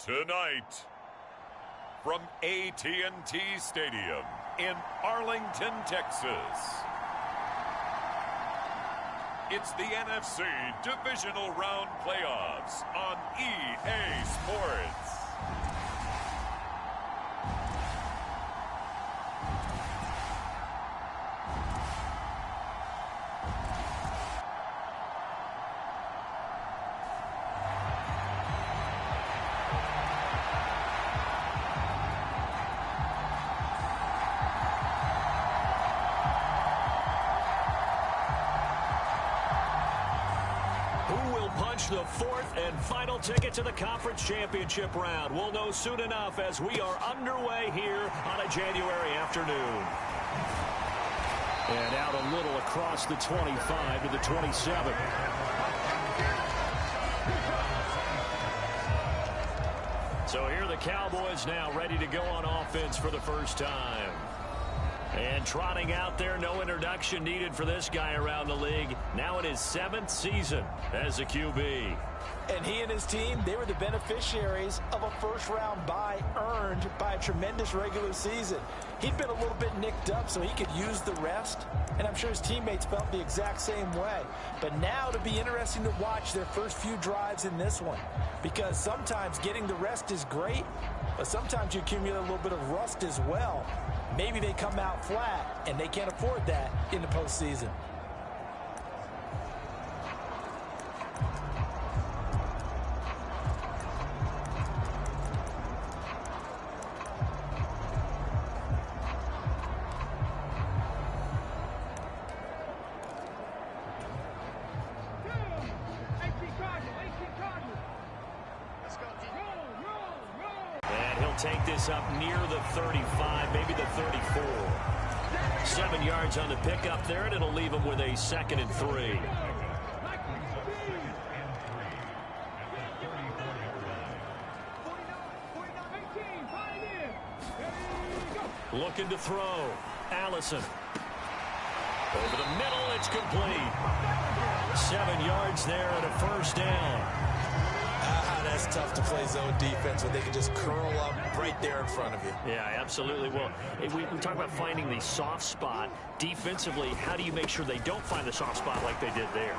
Tonight, from AT&T Stadium in Arlington, Texas, it's the NFC Divisional Round Playoffs on EA Sports. The fourth and final ticket to the conference championship round. We'll know soon enough as we are underway here on a January afternoon. And out a little across the 25 to the 27. So here are the Cowboys now ready to go on offense for the first time. And trotting out there, no introduction needed for this guy around the league. Now in his 7th season as a QB. And he and his team, they were the beneficiaries of a first-round bye earned by a tremendous regular season. He'd been a little bit nicked up so he could use the rest, and I'm sure his teammates felt the exact same way. But now it'll be interesting to watch their first few drives in this one, because sometimes getting the rest is great, but sometimes you accumulate a little bit of rust as well. Maybe they come out flat, and they can't afford that in the postseason. Take this up near the 35, maybe the 34. 7 yards on the pickup there, and it'll leave him with a 2nd and 3. Looking to throw. Allison. Over the middle, it's complete. 7 yards there and a first down. That's tough to play zone defense when they can just curl up right there in front of you. Yeah, absolutely. Well, we talk about finding the soft spot. Defensively, how do you make sure they don't find the soft spot like they did there?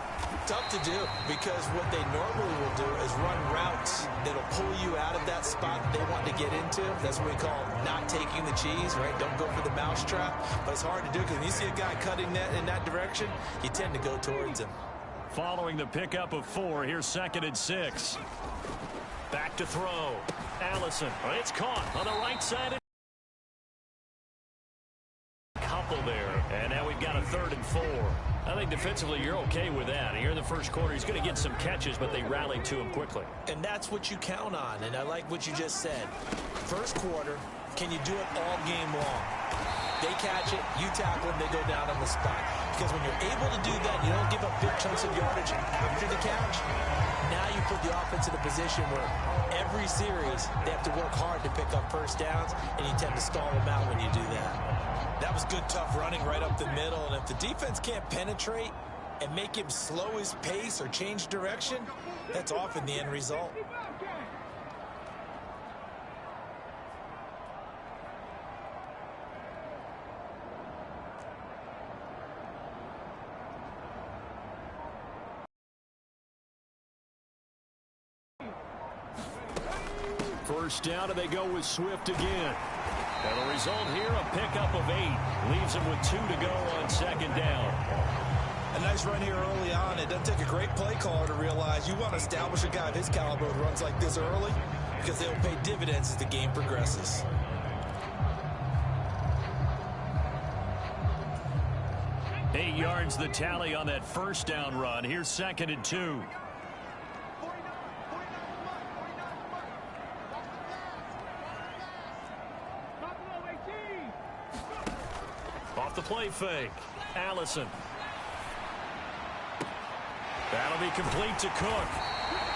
Tough to do, because what they normally will do is run routes that'll pull you out of that spot they want to get into. That's what we call not taking the cheese, right? Don't go for the mousetrap. But it's hard to do because when you see a guy cutting that in that direction, you tend to go towards him. Following the pickup of 4, here's 2nd and 6. Back to throw. Allison. It's caught on the right side. Couple there. And now we've got a 3rd and 4. I think defensively you're okay with that. Here in the first quarter, he's going to get some catches, but they rallied to him quickly. And that's what you count on. And I like what you just said. First quarter, can you do it all game long? They catch it, you tackle them, they go down on the spot. Because when you're able to do that, you don't give up big chunks of yardage after the catch. Now you put the offense in a position where every series they have to work hard to pick up first downs, and you tend to stall them out when you do that. That was good, tough running right up the middle, and if the defense can't penetrate and make him slow his pace or change direction, that's often the end result. First down, and they go with Swift again. And the result here, a pickup of 8. Leaves them with 2 to go on 2nd down. A nice run here early on. It doesn't take a great play caller to realize you want to establish a guy of his caliber who runs like this early, because they'll pay dividends as the game progresses. Eight yards the tally on that first down run. Here's 2nd and 2. Off the play fake. Allison. That'll be complete to Cook.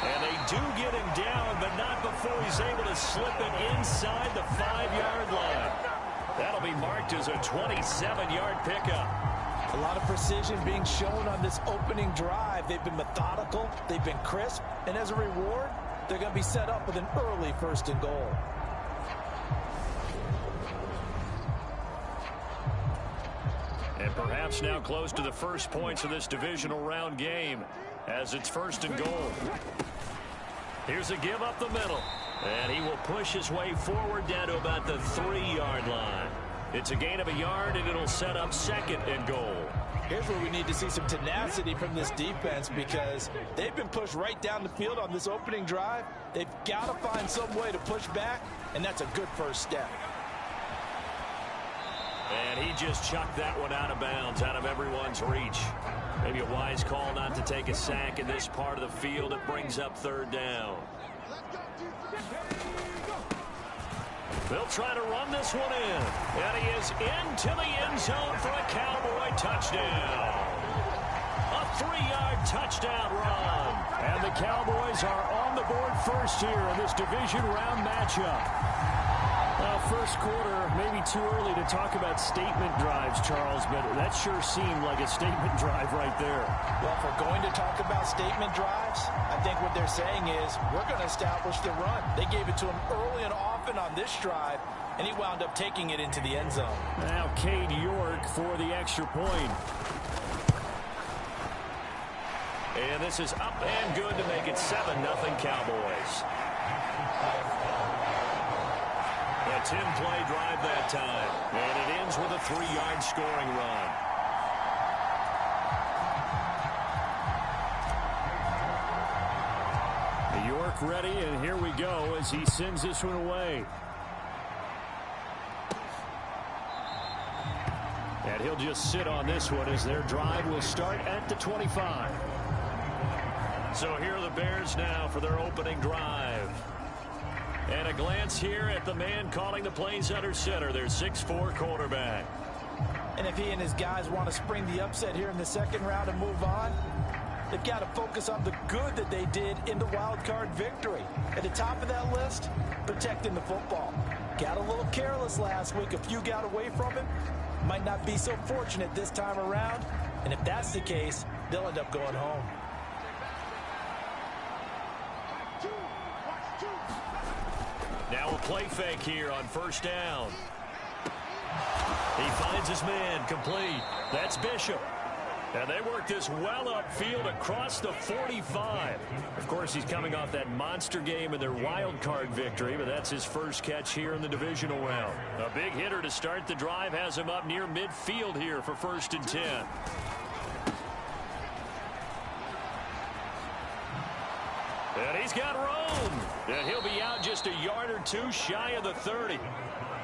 And they do get him down, but not before he's able to slip it inside the 5-yard line. That'll be marked as a 27-yard pickup. A lot of precision being shown on this opening drive. They've been methodical, they've been crisp, and as a reward, they're going to be set up with an early 1st and goal. And perhaps now close to the first points of this divisional round game as it's 1st and goal. Here's a give up the middle. And he will push his way forward down to about the 3-yard line. It's a gain of a yard, and it'll set up 2nd and goal. Here's where we need to see some tenacity from this defense because they've been pushed right down the field on this opening drive. They've got to find some way to push back, and that's a good first step. And he just chucked that one out of bounds, out of everyone's reach. Maybe a wise call not to take a sack in this part of the field. It brings up 3rd down. They'll try to run this one in. And he is into the end zone for a Cowboy touchdown. A 3-yard touchdown run. And the Cowboys are on the board first here in this division round matchup. First quarter, maybe too early to talk about statement drives, Charles, but that sure seemed like a statement drive right there. Well, if we're going to talk about statement drives, I think what they're saying is we're going to establish the run. They gave it to him early and often on this drive, and he wound up taking it into the end zone. Now Cade York for the extra point. And this is up and good to make it 7-0 Cowboys. A 10-play drive that time. And it ends with a 3-yard scoring run. York ready, and here we go as he sends this one away. And he'll just sit on this one as their drive will start at the 25. So here are the Bears now for their opening drive. And a glance here at the man calling the plays under center, their 6'4" quarterback. And if he and his guys want to spring the upset here in the 2nd round and move on, they've got to focus on the good that they did in the wild card victory. At the top of that list, protecting the football. Got a little careless last week. A few got away from him. Might not be so fortunate this time around. And if that's the case, they'll end up going home. Now a play fake here on 1st down. He finds his man, complete. That's Bishop. And they work this well upfield across the 45. Of course, he's coming off that monster game in their wild card victory, but that's his first catch here in the divisional round. A big hitter to start the drive has him up near midfield here for 1st and 10. And he's got room. And he'll be out just a yard or two shy of the 30.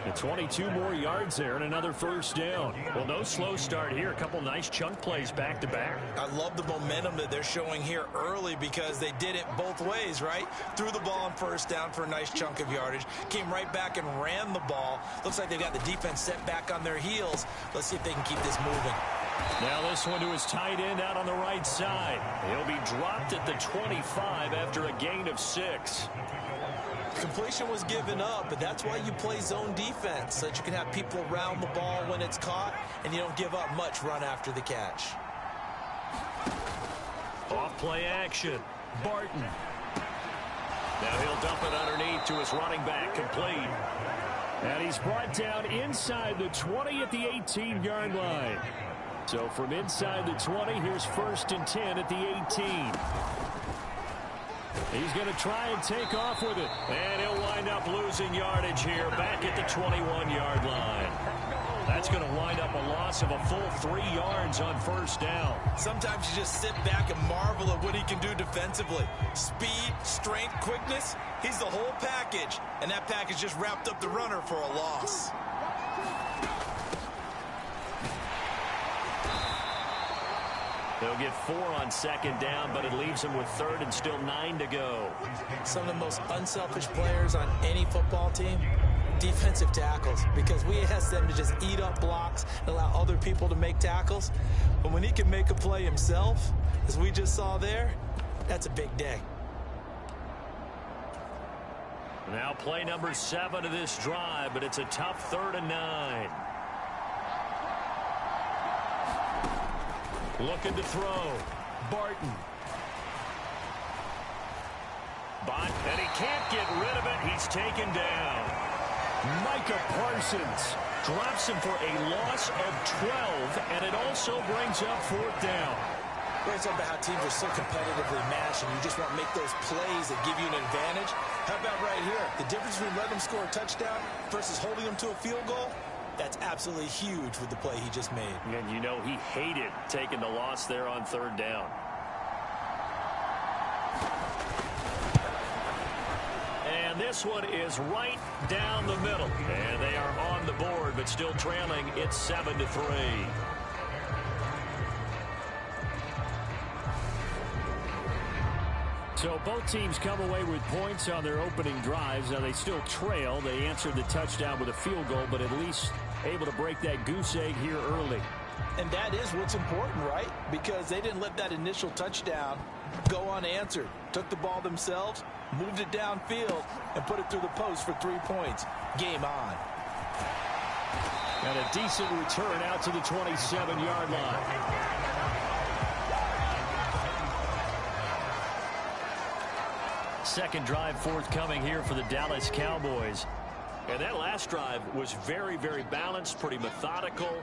And 22 more yards there and another 1st down. Well, no slow start here. A couple nice chunk plays back-to-back. I love the momentum that they're showing here early because they did it both ways, right? Threw the ball on 1st down for a nice chunk of yardage. Came right back and ran the ball. Looks like they've got the defense set back on their heels. Let's see if they can keep this moving. Now this one to his tight end out on the right side. He'll be dropped at the 25 after a gain of 6. Completion was given up, but that's why you play zone defense, so that you can have people around the ball when it's caught, and you don't give up much run after the catch. Off play action. Barton. Now he'll dump it underneath to his running back, complete. And he's brought down inside the 20 at the 18-yard line. So from inside the 20, here's 1st and 10 at the 18. He's going to try and take off with it. And he'll wind up losing yardage here back at the 21-yard line. That's going to wind up a loss of a full 3 yards on 1st down. Sometimes you just sit back and marvel at what he can do defensively. Speed, strength, quickness, he's the whole package. And that package just wrapped up the runner for a loss. They'll get 4 on 2nd down, but it leaves them with 3rd and still 9 to go. Some of the most unselfish players on any football team, defensive tackles, because we ask them to just eat up blocks and allow other people to make tackles. But when he can make a play himself, as we just saw there, that's a big day. Now play number 7 of this drive, but it's a tough 3rd and 9. Looking to throw. Barton. And he can't get rid of it. He's taken down. Micah Parsons drops him for a loss of 12, and it also brings up 4th down. Great talk about how teams are so competitively matched, and you just want to make those plays that give you an advantage. How about right here? The difference between letting them score a touchdown versus holding them to a field goal, that's absolutely huge with the play he just made. And you know he hated taking the loss there on 3rd down. And this one is right down the middle. And they are on the board, but still trailing. It's 7-3. So both teams come away with points on their opening drives. Now they still trail. They answered the touchdown with a field goal, but at least able to break that goose egg here early. And that is what's important, right? Because they didn't let that initial touchdown go unanswered. Took the ball themselves, moved it downfield, and put it through the post for 3 points. Game on. And a decent return out to the 27-yard line. Second drive forthcoming here for the Dallas Cowboys. And that last drive was very, very balanced, pretty methodical.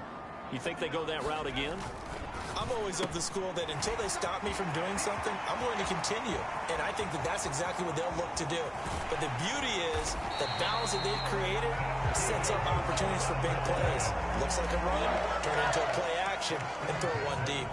You think they go that route again? I'm always of the school that until they stop me from doing something, I'm going to continue. And I think that that's exactly what they'll look to do. But the beauty is the balance that they've created sets up opportunities for big plays. Looks like a run, turn into a play action, and throw one deep.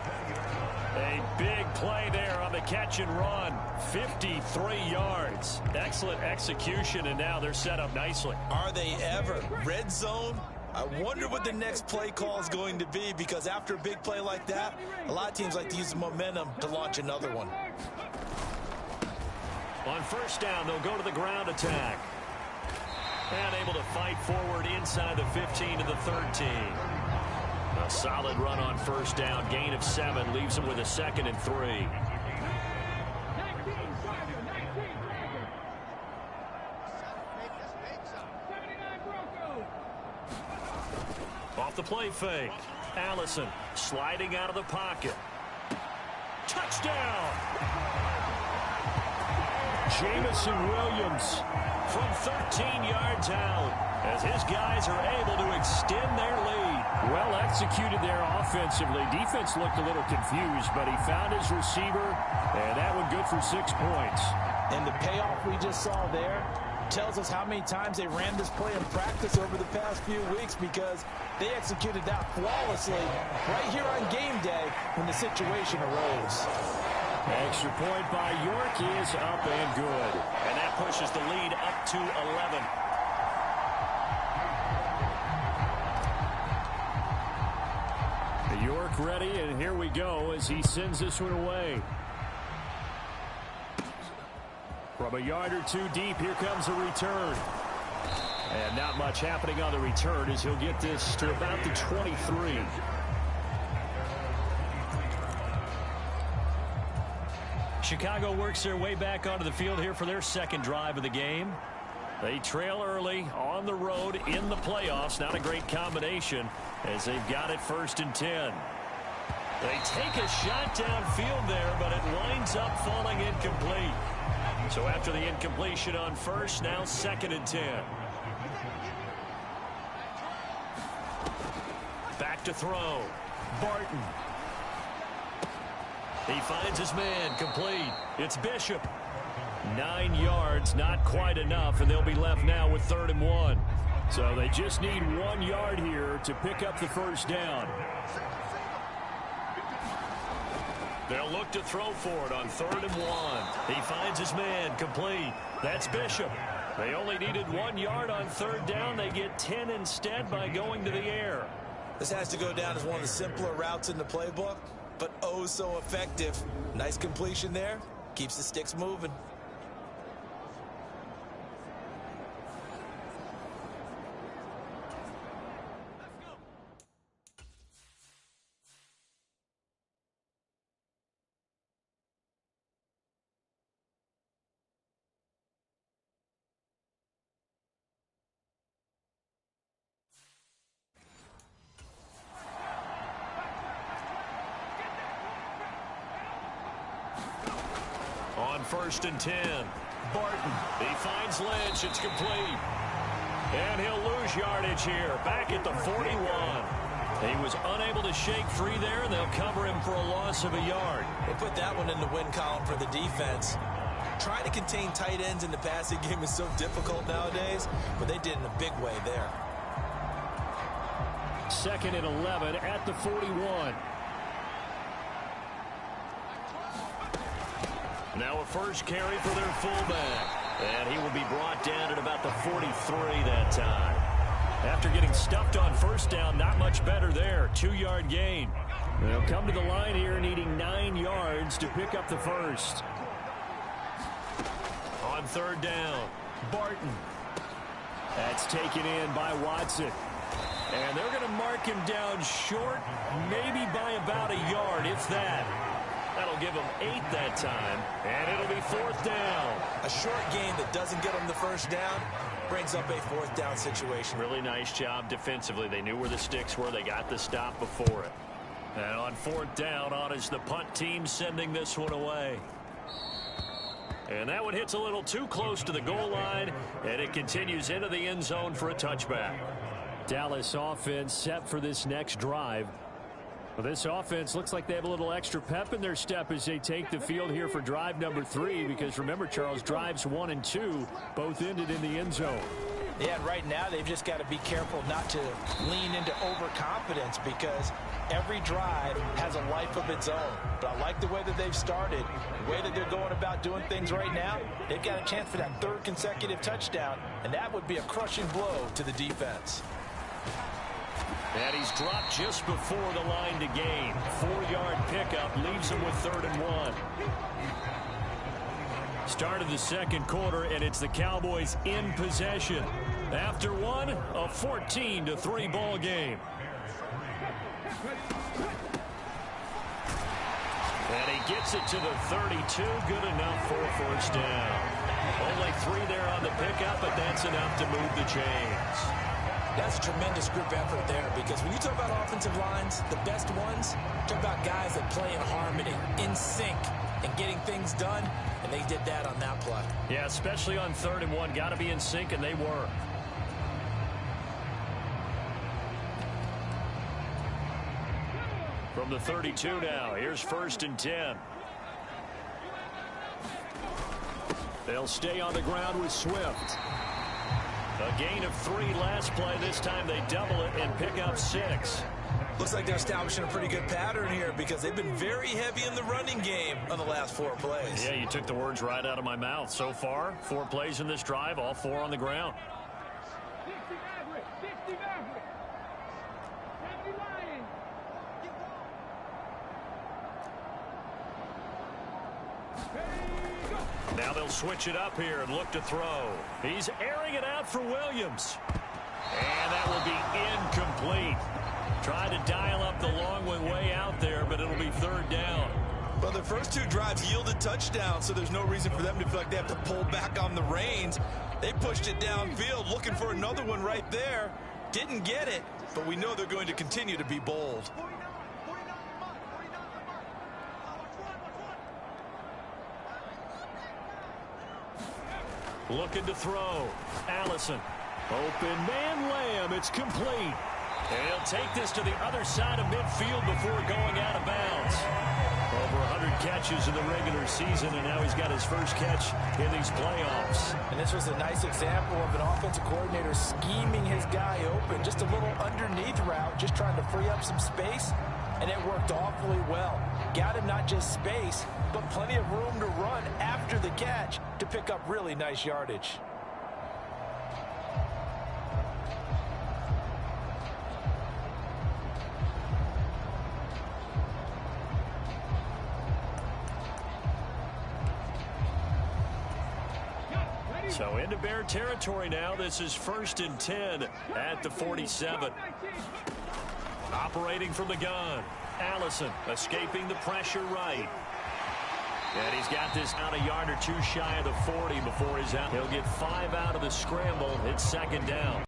A big play there on the catch and run. 53 yards. Excellent execution, and now they're set up nicely. Are they ever? Red zone? I wonder what the next play call is going to be, because after a big play like that, a lot of teams like to use the momentum to launch another one. On 1st down, they'll go to the ground attack. And able to fight forward inside the 15 to the 13. A solid run on 1st down. Gain of 7 leaves them with a 2nd and 3. Off the play fake. Allison sliding out of the pocket. Touchdown! Jamison Williams from 13 yards out as his guys are able to extend their lead. Well executed there offensively. Defense looked a little confused, but he found his receiver, and that one good for 6 points. And the payoff we just saw there tells us how many times they ran this play in practice over the past few weeks, because they executed that flawlessly right here on game day when the situation arose. Extra point by York is up and good. And that pushes the lead up to 11. York ready, and here we go as he sends this one away. From a yard or two deep, here comes a return. And not much happening on the return as he'll get this to about the 23. Chicago works their way back onto the field here for their second drive of the game. They trail early on the road in the playoffs. Not a great combination as they've got it 1st and 10. They take a shot downfield there, but it winds up falling incomplete. So after the incompletion on 1st, now 2nd and 10. Back to throw. Barton. He finds his man, complete. It's Bishop. 9 yards, not quite enough, and they'll be left now with 3rd and 1. So they just need 1 yard here to pick up the 1st down. They'll look to throw for it on 3rd and 1. He finds his man, complete. That's Bishop. They only needed 1 yard on 3rd down. They get 10 instead by going to the air. This has to go down as one of the simpler routes in the playbook, but oh so effective. Nice completion there. Keeps the sticks moving. On 1st and 10. Barton. He finds Lynch. It's complete. And he'll lose yardage here. Back at the 41. He was unable to shake free there, and they'll cover him for a loss of a yard. They put that one in the win column for the defense. Trying to contain tight ends in the passing game is so difficult nowadays, but they did in a big way there. 2nd and 11 at the 41. Now a first carry for their fullback. And he will be brought down at about the 43 that time. After getting stuffed on first down, not much better there. 2-yard gain. They'll come to the line here needing 9 yards to pick up the first. On 3rd down, Barton. That's taken in by Watson. And they're going to mark him down short, maybe by about a yard, if that. That'll give them 8 that time, and it'll be 4th down. A short gain that doesn't get them the first down brings up a 4th down situation. Really nice job defensively. They knew where the sticks were. They got the stop before it. And on 4th down, on is the punt team sending this one away. And that one hits a little too close to the goal line, and it continues into the end zone for a touchback. Dallas offense set for this next drive. Well, this offense looks like they have a little extra pep in their step as they take the field here for drive number 3, because remember, Charles, drives 1 and 2 both ended in the end zone. Yeah, and right now they've just got to be careful not to lean into overconfidence, because every drive has a life of its own. But I like the way that they've started, the way that they're going about doing things right now. They've got a chance for that 3rd consecutive touchdown, and that would be a crushing blow to the defense. And he's dropped just before the line to gain. 4-yard pickup leaves him with 3rd and 1. Start of the 2nd quarter, and it's the Cowboys in possession. After one, a 14-3 ball game. And he gets it to the 32. Good enough for a first down. Only 3 there on the pickup, but that's enough to move the chains. That's a tremendous group effort there, because when you talk about offensive lines, the best ones, talk about guys that play in harmony, in sync, and getting things done, and they did that on that play. Yeah, especially on 3rd and 1. Got to be in sync, and they were. From the 32 now, here's 1st and 10. They'll stay on the ground with Swift. A gain of 3 last play. This time they double it and pick up 6. Looks like they're establishing a pretty good pattern here, because they've been very heavy in the running game on the last 4 plays. Yeah, you took the words right out of my mouth. So far, 4 plays in this drive, all 4 on the ground. Now they'll switch it up here and look to throw. He's airing it out for Williams. And that will be incomplete. Tried to dial up the long one way out there, but it'll be 3rd down. Well, their first 2 drives yielded touchdowns, so there's no reason for them to feel like they have to pull back on the reins. They pushed it downfield, looking for another one right there. Didn't get it, but we know they're going to continue to be bold. Looking to throw. Allison. Open man Lamb. It's complete. And he'll take this to the other side of midfield before going out of bounds. Over 100 catches in the regular season, and now he's got his first catch in these playoffs. And this was a nice example of an offensive coordinator scheming his guy open. Just a little underneath route, just trying to free up some space, and it worked awfully well. Got him not just space, but plenty of room to run after the catch to pick up really nice yardage. So into Bear territory now. This is 1st and 10 at the 47. Operating from the gun. Allison escaping the pressure right. And he's got this out a yard or 2 shy of the 40 before he's out. He'll get 5 out of the scramble. It's 2nd down.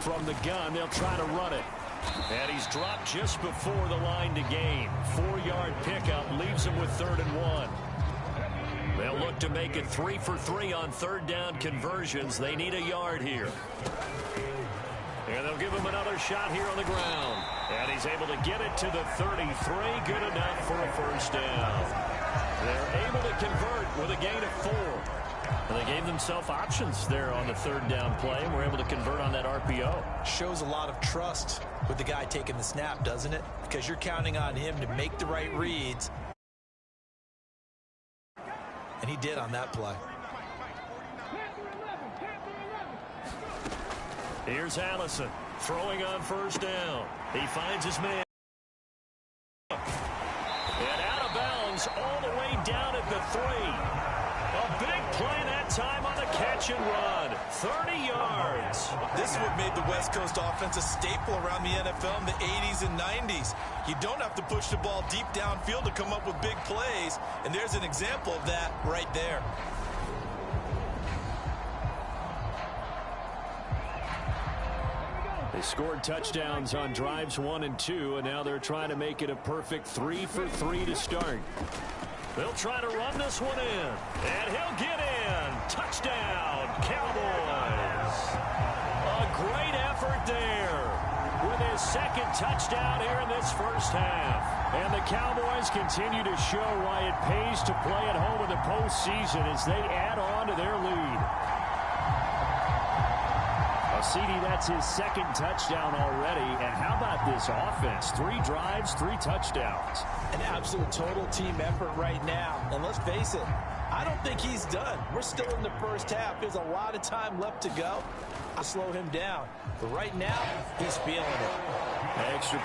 From from the gun. They'll try to run it. And he's dropped just before the line to gain. 4-yard pickup leaves him with 3rd and 1. They'll look to make it 3 for 3 on 3rd down conversions. They need a yard here. And they'll give him another shot here on the ground. And he's able to get it to the 33. Good enough for a 1st down. They're able to convert with a gain of 4. And they gave themselves options there on the 3rd down play, and were able to convert on that RPO. Shows a lot of trust with the guy taking the snap, doesn't it? Because you're counting on him to make the right reads. And he did on that play. Here's Allison throwing on 1st down. He finds his man. And out of bounds all the way down at the 3. A big play that time on the catch and run. 30 yards. This is what made the West Coast offense a staple around the NFL in the 80s and 90s. You don't have to push the ball deep downfield to come up with big plays, and there's an example of that right there. They scored touchdowns on drives 1 and 2, and now they're trying to make it a perfect 3 for 3 to start. They'll try to run this one in, and he'll get in. Touchdown, Cowboys. A great effort there with his 2nd touchdown here in this 1st half. And the Cowboys continue to show why it pays to play at home in the postseason as they add on to their lead. CD, that's his 2nd touchdown already. And how about this offense? 3 drives, 3 touchdowns. An absolute total team effort right now. And let's face it, I don't think he's done. We're still in the 1st half. There's a lot of time left to go. I'll slow him down. But right now, he's feeling it. Extra